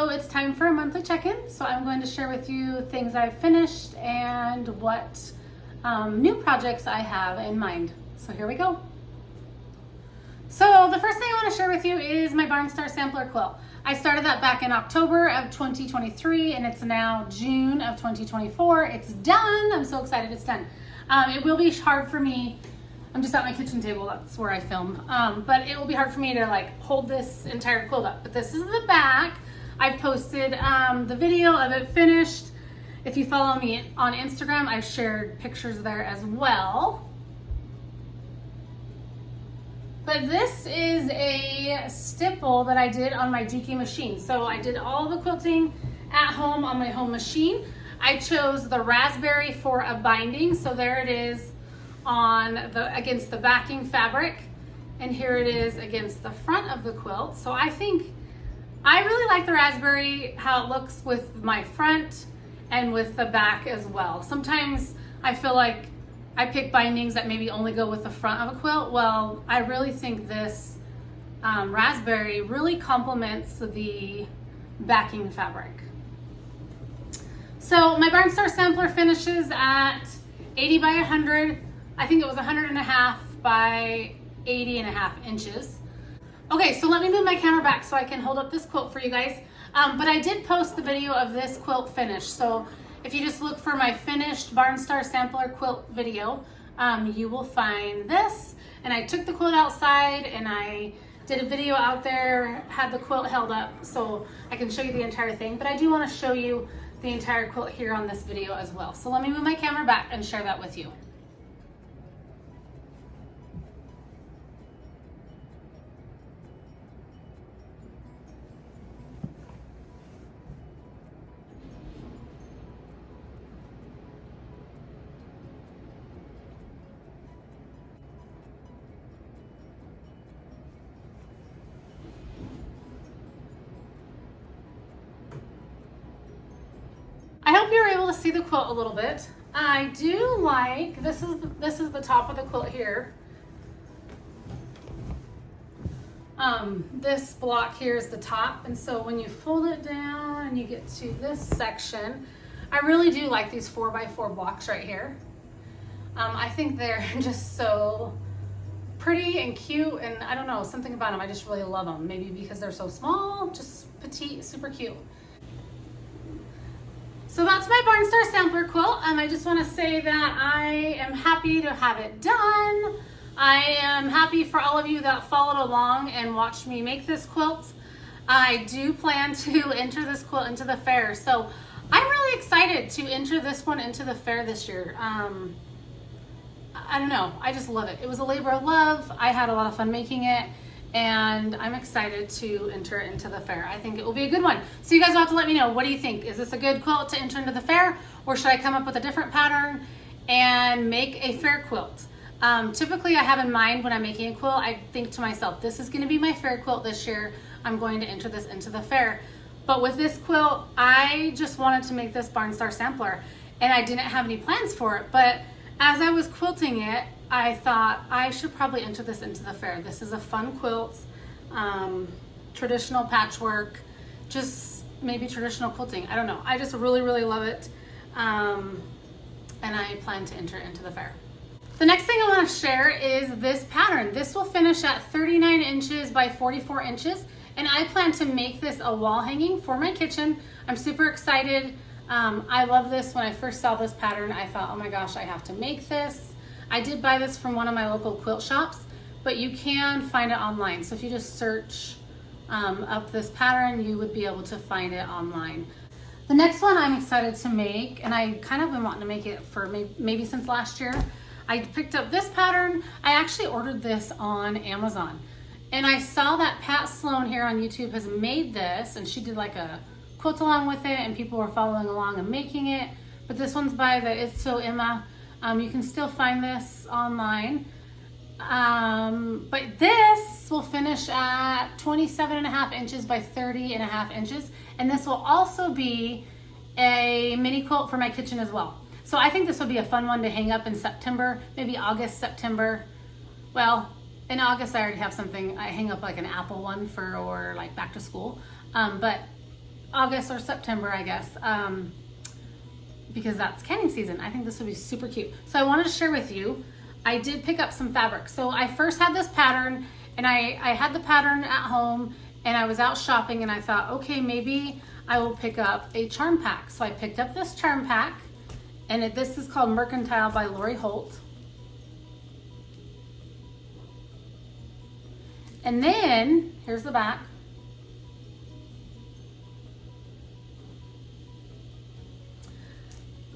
So it's time for a monthly check-in. So I'm going to share with you things I've finished and what new projects I have in mind. So here we go. So the first thing I want to share with you is my Barnstar Sampler quilt. I started that back in October of 2023 and it's now June of 2024. It's done. I'm so excited it's done. It will be hard for me. I'm just at my kitchen table. That's where I film. But it will be hard for me to like hold this entire quilt up. But this is the back. I posted the video of it finished. If you follow me on Instagram, I've shared pictures there as well. But this is a stipple that I did on my GK machine. So I did all the quilting at home on my home machine. I chose the raspberry for a binding. So there it is on against the backing fabric. And here it is against the front of the quilt. So I really like the raspberry, how it looks with my front and with the back as well. Sometimes I feel like I pick bindings that maybe only go with the front of a quilt. Well, I really think this raspberry really complements the backing fabric. So my Barnstar Sampler finishes at 80 by 100. I think it was 100.5 by 80.5 inches. Okay, so let me move my camera back so I can hold up this quilt for you guys. But I did post the video of this quilt finish. So if you just look for my finished Barnstar Sampler quilt video, you will find this. And I took the quilt outside and I did a video out there, had the quilt held up so I can show you the entire thing. But I do want to show you the entire quilt here on this video as well. So let me move my camera back and share that with you. I hope you're able to see the quilt a little bit. I do like, this is the top of the quilt here. This block here is the top, and so when you fold it down and you get to this section, I really do like these 4x4 blocks right here. I think they're just so pretty and cute, and I don't know, something about them, I just really love them. Maybe because they're so small, just petite, super cute. So that's my Barnstar Sampler quilt. I just want to say that I am happy to have it done. I am happy for all of you that followed along and watched me make this quilt. I do plan to enter this quilt into the fair. So I'm really excited to enter this one into the fair this year. I don't know, I just love it. It was a labor of love. I had a lot of fun making it. And I'm excited to enter it into the fair. I think it will be a good one. So you guys will have to let me know, what do you think? Is this a good quilt to enter into the fair? Or should I come up with a different pattern and make a fair quilt? Typically I have in mind when I'm making a quilt, I think to myself, this is gonna be my fair quilt this year. I'm going to enter this into the fair. But with this quilt, I just wanted to make this Barnstar Sampler and I didn't have any plans for it. But as I was quilting it, I thought I should probably enter this into the fair. This is a fun quilt, traditional patchwork, just maybe traditional quilting. I don't know. I just really, really love it. And I plan to enter it into the fair. The next thing I want to share is this pattern. This will finish at 39 inches by 44 inches. And I plan to make this a wall hanging for my kitchen. I'm super excited. I love this. When I first saw this pattern, I thought, oh my gosh, I have to make this. I did buy this from one of my local quilt shops, but you can find it online. So if you just search up this pattern, you would be able to find it online. The next one I'm excited to make, and I kind of been wanting to make it for maybe since last year. I picked up this pattern. I actually ordered this on Amazon. And I saw that Pat Sloan here on YouTube has made this, and she did like a quilt along with it, and people were following along and making it. But this one's by the It's So Emma. You can still find this online. But this will finish at 27.5 inches by 30.5 inches. And this will also be a mini quilt for my kitchen as well. So I think this would be a fun one to hang up in September, maybe August, September. Well, in August I already have something. I hang up like an apple one for, or like back to school. But August or September, I guess, because that's canning season. I think this would be super cute. So I wanted to share with you, I did pick up some fabric. So I first had this pattern, and I had the pattern at home, and I was out shopping, and I thought, okay, maybe I will pick up a charm pack. So I picked up this charm pack, and this is called Mercantile by Lori Holt. And then, here's the back.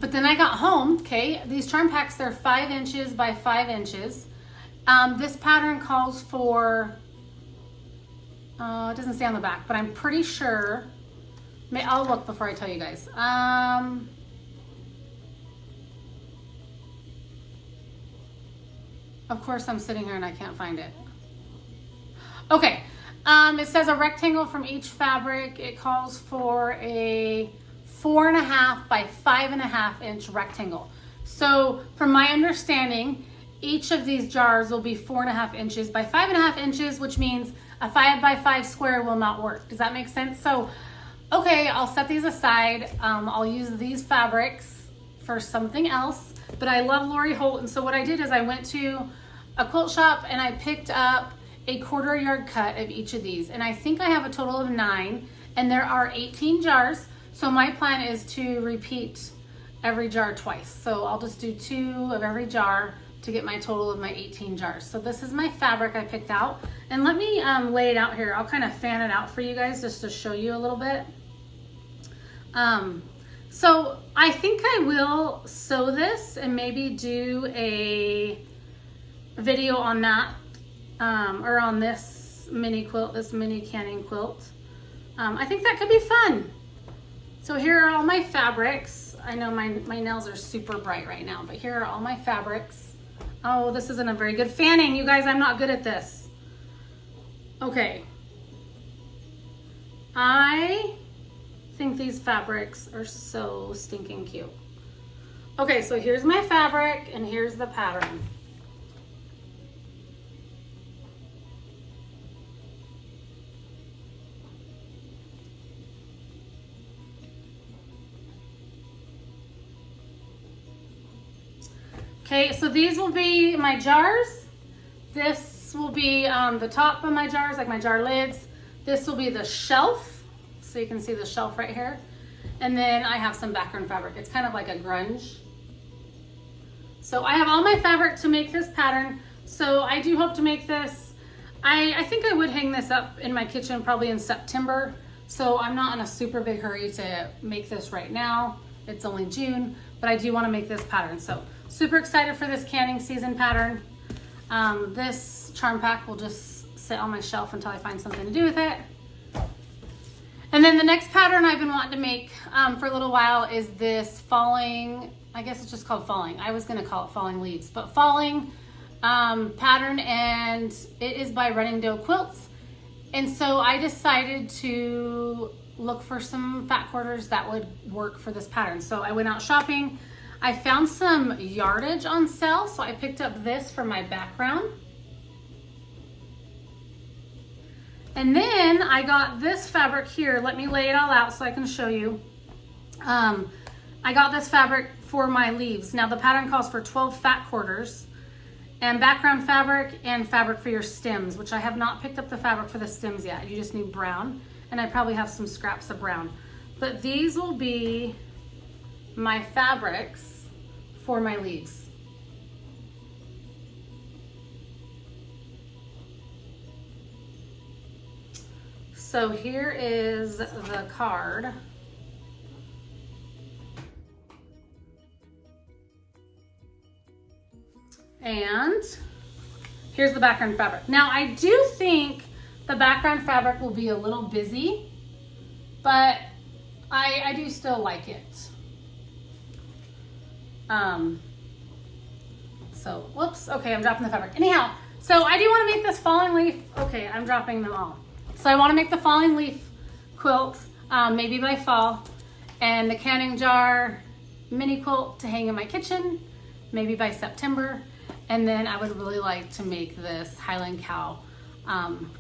But then I got home, okay, these charm packs, they're 5 inches by 5 inches. This pattern calls for, it doesn't say on the back, but I'm pretty sure, I'll look before I tell you guys. Of course I'm sitting here and I can't find it. Okay, it says a rectangle from each fabric. It calls for a 4.5 by 5.5 inch rectangle. So from my understanding, each of these jars will be 4.5 inches by 5.5 inches, which means a 5 by 5 square will not work. Does that make sense? So, okay, I'll set these aside. I'll use these fabrics for something else, but I love Lori Holt. And so what I did is I went to a quilt shop and I picked up a 1/4 yard cut of each of these. And I think I have a total of 9, and there are 18 jars. So my plan is to repeat every jar twice. So I'll just do 2 of every jar to get my total of my 18 jars. So this is my fabric I picked out. And let me lay it out here. I'll kind of fan it out for you guys just to show you a little bit. So I think I will sew this and maybe do a video on that, or on this mini quilt, this mini canning quilt. I think that could be fun. So here are all my fabrics. I know my nails are super bright right now, but here are all my fabrics. Oh, this isn't a very good fanning. You guys, I'm not good at this. Okay. I think these fabrics are so stinking cute. Okay, so here's my fabric and here's the pattern. Okay, so these will be my jars. This will be the top of my jars, like my jar lids. This will be the shelf, so you can see the shelf right here. And then I have some background fabric. It's kind of like a grunge. So I have all my fabric to make this pattern. So I do hope to make this. I think I would hang this up in my kitchen probably in September. So I'm not in a super big hurry to make this right now. It's only June, but I do want to make this pattern. So super excited for this canning season pattern. This charm pack will just sit on my shelf until I find something to do with it. And then the next pattern I've been wanting to make for a little while is this falling, I guess it's just called falling. I was gonna call it falling leaves, but falling pattern, and it is by Running Dough Quilts. And so I decided to look for some fat quarters that would work for this pattern. So I went out shopping. I found some yardage on sale, so I picked up this for my background. And then I got this fabric here. Let me lay it all out so I can show you. I got this fabric for my leaves. Now the pattern calls for 12 fat quarters and background fabric and fabric for your stems, which I have not picked up the fabric for the stems yet. You just need brown, and I probably have some scraps of brown. But these will be my fabrics for my leaves. So here is the card. And here's the background fabric. Now I do think the background fabric will be a little busy, but I do still like it. So, whoops, okay, I'm dropping the fabric. Anyhow, so I do want to make this falling leaf. Okay, I'm dropping them all. So I want to make the falling leaf quilt, maybe by fall, and the canning jar mini quilt to hang in my kitchen, maybe by September. And then I would really like to make this Highland cow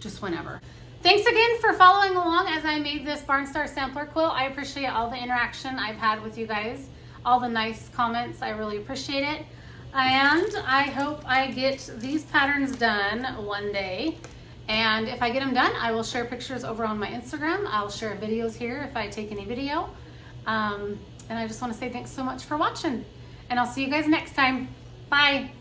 just whenever. Thanks again for following along as I made this Barnstar sampler quilt. I appreciate all the interaction I've had with you guys, all the nice comments. I really appreciate it. And I hope I get these patterns done one day. And if I get them done, I will share pictures over on my Instagram. I'll share videos here if I take any video. And I just want to say thanks so much for watching. And I'll see you guys next time. Bye.